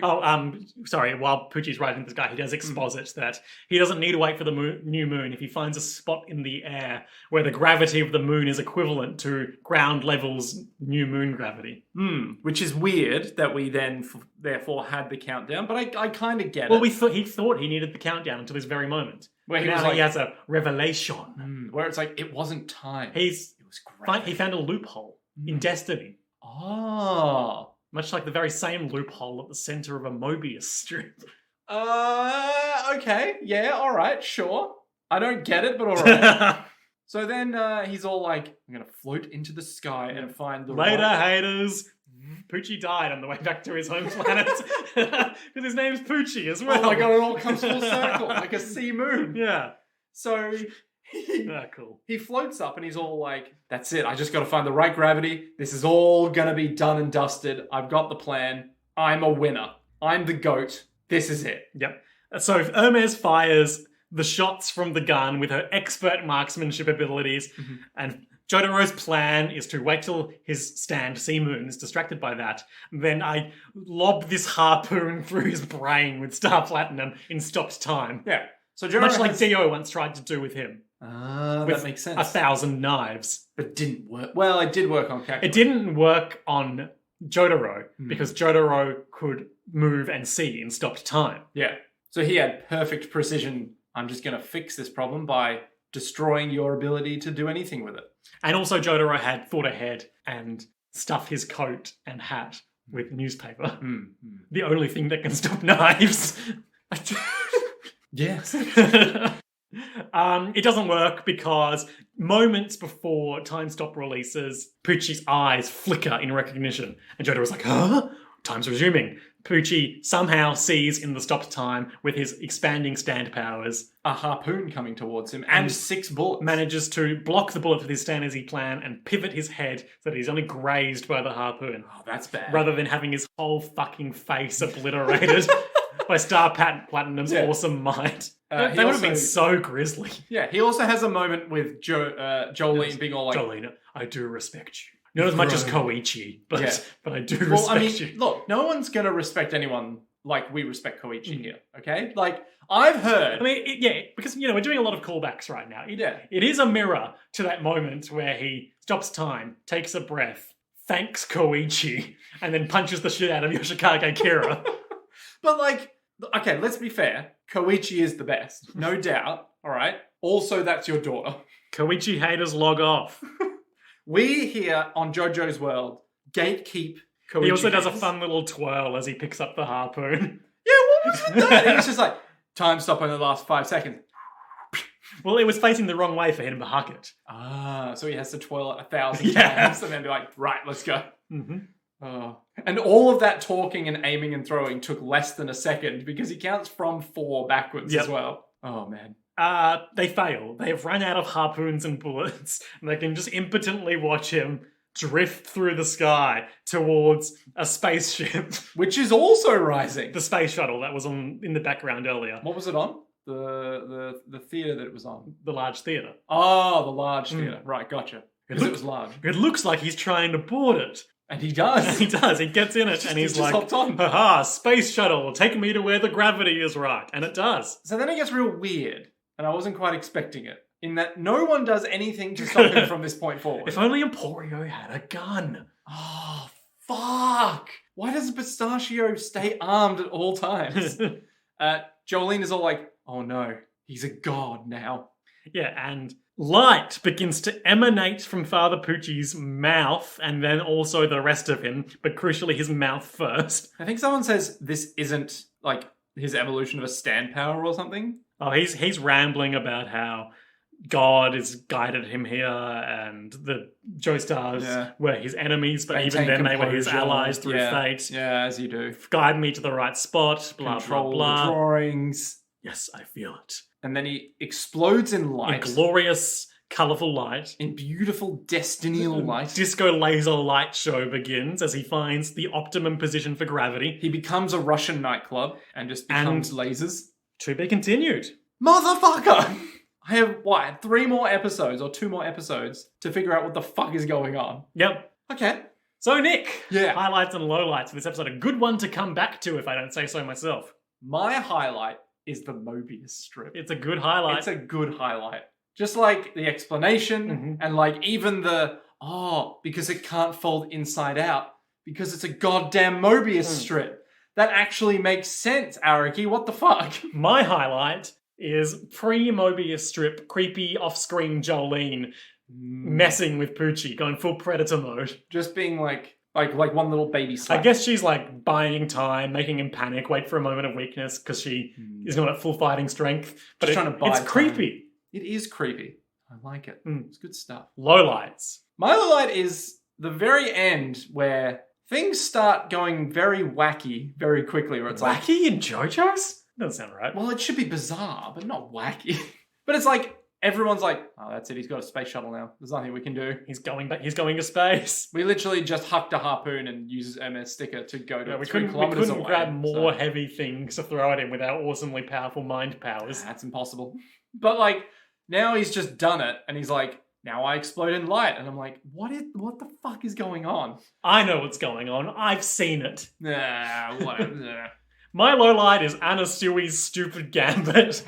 Sorry, while Poochie's riding this guy, he does exposit that he doesn't need to wait for the new moon if he finds a spot in the air where the gravity of the moon is equivalent to ground level's new moon gravity. Which is weird that we then therefore had the countdown, but I kind of get Well, it. he thought he needed the countdown until this very moment. Where he now was like... he has a revelation. Where it's like, it wasn't time. He It was gravity. he found a loophole in destiny. Oh... Much like the very same loophole at the center of a Mobius strip. Okay. Yeah, alright, sure. I don't get it, but alright. So then he's all like, I'm going to float into the sky and find the Later, haters. Poochie died on the way back to his home planet. Because his name's Poochie as well. Oh my god, it all comes full circle, like a sea moon. Yeah. So Cool. He floats up and he's all like, that's it. I just got to find the right gravity. This is all going to be done and dusted. I've got the plan. I'm a winner. I'm the GOAT. This is it. Yep. So Hermes fires the shots from the gun with her expert marksmanship abilities, and Jotaro's plan is to wait till his stand, Sea Moon, is distracted by that. Then I lob this harpoon through his brain with Star Platinum in stopped time. Yeah. So Jotaro Much like Dio once tried to do with him. That makes sense. 1,000 knives. But it didn't work. Well, it did work on Kakarot. It didn't work on Jotaro, because Jotaro could move and see in stopped time. Yeah. So he had perfect precision. I'm just going to fix this problem by destroying your ability to do anything with it. And also Jotaro had thought ahead and stuffed his coat and hat with newspaper. The only thing that can stop knives. Yes. It doesn't work because moments before time stop releases, Poochie's eyes flicker in recognition. And Jotaro's like, huh? Time's resuming. Poochie somehow sees in the stopped time with his expanding stand powers a harpoon coming towards him and 6 bullets. Manages to block the bullet with his stand as he planned and pivot his head so that he's only grazed by the harpoon. Oh, that's bad. Rather than having his whole fucking face obliterated by Star Platinum's awesome might. They would have been so grisly. Yeah, he also has a moment with Jolyne being all like... Jolyne, I do respect you. Not as much as Koichi, but I do respect you. Look, no one's going to respect anyone like we respect Koichi here, okay? Like, I've heard... I mean, because, we're doing a lot of callbacks right now. It is a mirror to that moment where he stops time, takes a breath, thanks Koichi, and then punches the shit out of Yoshikage Kira. But, like, okay, let's be fair. Koichi is the best, no doubt, all right? Also, that's your daughter. Koichi haters log off. We here on JoJo's World gatekeep Koichi. He also does a fun little twirl as he picks up the harpoon. Yeah, what was that? It was just like, time stop in the last 5 seconds. Well, it was facing the wrong way for him to huck it. So he has to twirl it 1,000 times and then be like, right, let's go. And all of that talking and aiming and throwing took less than a second because he counts from 4 backwards as well. Oh, man. They fail. They have run out of harpoons and bullets, and they can just impotently watch him drift through the sky towards a spaceship. Which is also rising. The space shuttle that was in the background earlier. What was it on? The theatre that it was on. The large theatre. Oh, the large theatre. Right, gotcha. Because it was large. It looks like he's trying to board it. And he does. He does. He gets in it and he's like, hopped on. Haha, space shuttle, take me to where the gravity is right. And it does. So then it gets real weird. And I wasn't quite expecting it. In that no one does anything to stop him from this point forward. If only Emporio had a gun. Oh, fuck. Why does Pistachio stay armed at all times? Jolyne is all like, oh no, he's a god now. Yeah, and light begins to emanate from Father Poochie's mouth and then also the rest of him, but crucially his mouth first. I think someone says this isn't like his evolution of a stand power or something. Oh, he's rambling about how God has guided him here and the Joestars were his enemies, but even then they were his allies through fate. Yeah, as you do. Guide me to the right spot, blah, Control blah, blah. The drawings. Yes, I feel it. And then he explodes in light. In glorious, colourful light. In beautiful destinial light. Disco laser light show begins as he finds the optimum position for gravity. He becomes a Russian nightclub and just becomes lasers. To be continued. Motherfucker! I have, 3 more episodes or 2 more episodes to figure out what the fuck is going on. Yep. Okay. So, Nick. Yeah. Highlights and lowlights for this episode. A good one to come back to if I don't say so myself. My highlight is the Mobius strip. It's a good highlight. It's a good highlight. Just like the explanation and like even the, because it can't fold inside out because it's a goddamn Mobius strip. That actually makes sense, Araki. What the fuck? My highlight is pre-Mobius strip, creepy off-screen Jolyne messing with Poochie, going full predator mode. Just being like one little baby slap. I guess she's like buying time, making him panic, wait for a moment of weakness because she is not at full fighting strength. But it's creepy. It is creepy. I like it. It's good stuff. Lowlights. My lowlight is the very end where things start going very wacky very quickly. Where it's wacky in JoJo's? Doesn't sound right. Well, it should be bizarre, but not wacky. But it's like everyone's like, oh, that's it. He's got a space shuttle now. There's nothing we can do. He's going back. He's going to space. We literally just hucked a harpoon and used MS sticker to go to We 3 couldn't kilometers away. grab more heavy things to throw at him with our awesomely powerful mind powers. That's impossible. But like, now he's just done it, and he's like, now I explode in light. And I'm like, what the fuck is going on? I know what's going on. I've seen it. Nah, whatever. My low light is Anasui's stupid gambit.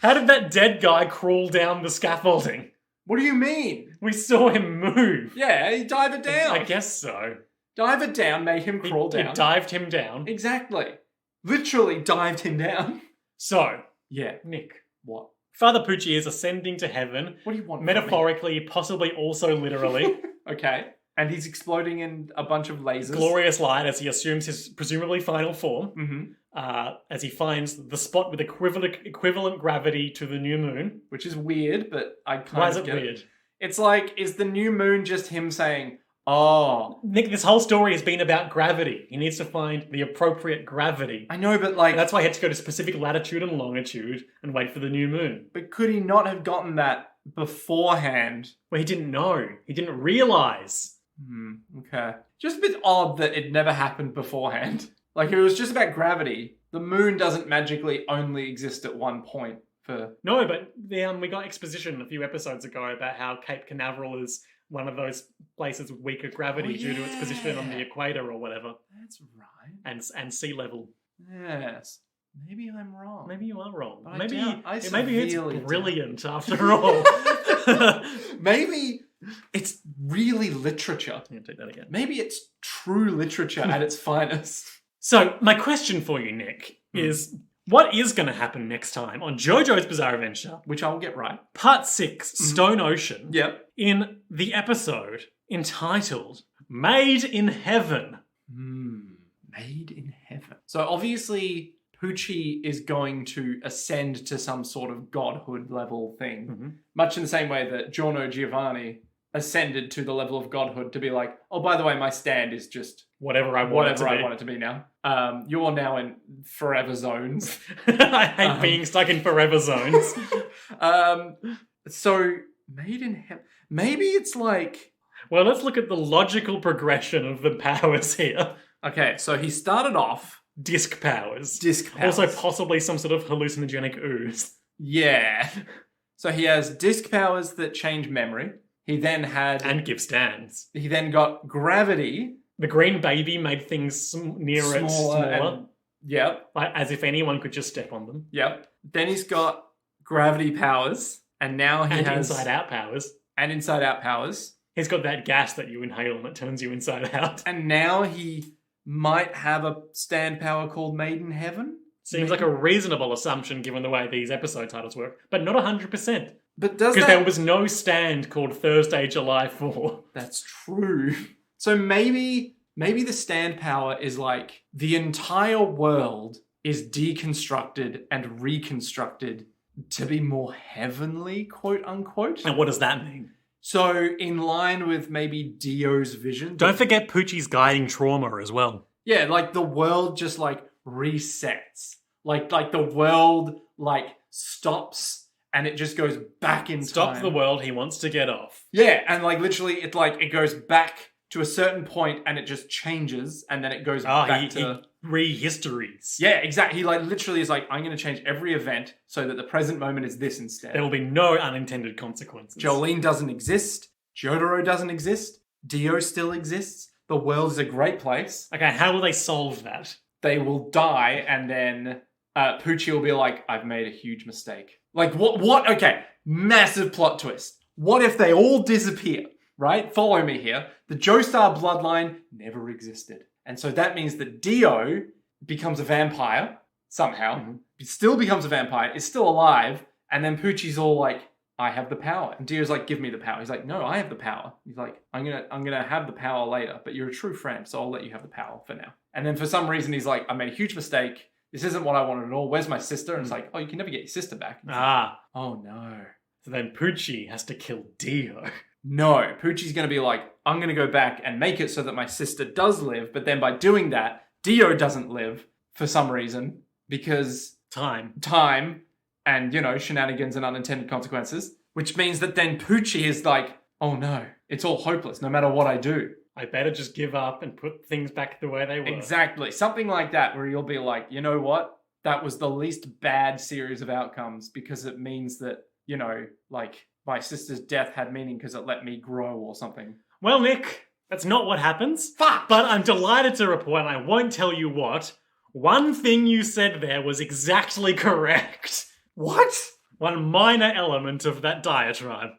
How did that dead guy crawl down the scaffolding? What do you mean? We saw him move. Yeah, he dived it down. I guess so. Dive it down, made him crawl down. It dived him down. Exactly. Literally dived him down. So, Yeah. Nick, What? Father Pucci is ascending to heaven, What do you want from metaphorically, possibly also literally. me? Okay. And he's exploding in a bunch of lasers. Glorious light as he assumes his presumably final form. Mm-hmm. As he finds the spot with equivalent gravity to the new moon. Which is weird, but I kind Why of is it get weird? It's like, is the new moon just him saying, oh... Nick, this whole story has been about gravity. He needs to find the appropriate gravity. I know, but like... And that's why he had to go to specific latitude and longitude and wait for the new moon. But could he not have gotten that beforehand? Well, he didn't know. He didn't realise. Okay. Just a bit odd that it never happened beforehand. Like, if it was just about gravity, the moon doesn't magically only exist at one point for... No, but we got exposition a few episodes ago about how Cape Canaveral is one of those places with weaker gravity due to its position on the equator or whatever. That's right. And sea level. Yes. Maybe I'm wrong. Maybe you are wrong. But Maybe maybe it's severely brilliant after all. Maybe it's really literature. I'm gonna take that again. Maybe it's true literature at its finest. So, my question for you, Nick, is what is going to happen next time on JoJo's Bizarre Adventure, Which I'll get right. Part 6, Stone Ocean, Yep. in the episode entitled Made in Heaven? Made in heaven. So obviously, Pucci is going to ascend to some sort of godhood level thing. Much in the same way that Giorno Giovanni ascended to the level of godhood to be like, oh, by the way, my stand is just Whatever I want it to be now. You're now in forever zones. I hate being stuck in forever zones. So, made in heaven. Maybe it's like... Well, let's look at the logical progression of the powers here. Okay, so he started off... Disc powers. Disc powers. Also possibly some sort of hallucinogenic ooze. Yeah. So he has disc powers that change memory. He then had... And give stands. He then got gravity. The green baby made things nearer it smaller. Yep. Like, as if anyone could just step on them. Yep. Then he's got gravity powers. And now he has... inside-out powers. And inside-out powers. He's got that gas that you inhale and it turns you inside out. And now he might have a stand power called Made in Heaven. Seems like a reasonable assumption given the way these episode titles work. But not 100%. But does Because there was no stand called Thursday, July 4. That's true. So maybe the stand power is like the entire world is deconstructed and reconstructed to be more heavenly, quote unquote. And what does that mean? So in line with maybe Dio's vision. Don't forget Pucci's guiding trauma as well. Yeah, like the world just like resets. Like the world like stops and it just goes back in time. Stop the world, he wants to get off. Yeah, and like literally it goes back to a certain point and it just changes and then it goes back to... He rehistories. Yeah, exactly. He like literally is like, I'm going to change every event so that the present moment is this instead. There will be no unintended consequences. Jolyne doesn't exist. Jotaro doesn't exist. Dio still exists. The world is a great place. Okay, how will they solve that? They will die and then Pucci will be like, I've made a huge mistake. Like what? Okay, massive plot twist. What if they all disappear? Right? Follow me here. The Joestar bloodline never existed. And so that means that Dio becomes a vampire somehow. He still becomes a vampire, is still alive, and then Pucci's all like, I have the power. And Dio's like, give me the power. He's like, no, I have the power. He's like, I'm gonna have the power later, but you're a true friend, so I'll let you have the power for now. And then for some reason he's like, I made a huge mistake. This isn't what I wanted at all. Where's my sister? And it's like, oh, you can never get your sister back. Like, oh no. So then Pucci has to kill Dio. No, Pucci's going to be like, I'm going to go back and make it so that my sister does live, but then by doing that, Dio doesn't live for some reason, because... Time. and, shenanigans and unintended consequences, which means that then Poochie is like, oh no, it's all hopeless no matter what I do. I better just give up and put things back the way they were. Exactly. Something like that, where you'll be like, you know what? That was the least bad series of outcomes because it means that, my sister's death had meaning because it let me grow or something. Well, Nick, that's not what happens. Fuck! But I'm delighted to report, and I won't tell you what, one thing you said there was exactly correct. What? One minor element of that diatribe.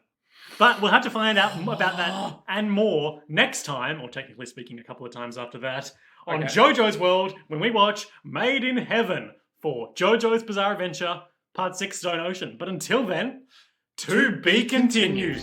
But we'll have to find out about that and more next time, or technically speaking, a couple of times after that, on Jojo's World when we watch Made in Heaven for Jojo's Bizarre Adventure, Part 6 Stone Ocean. But until then, to be continued.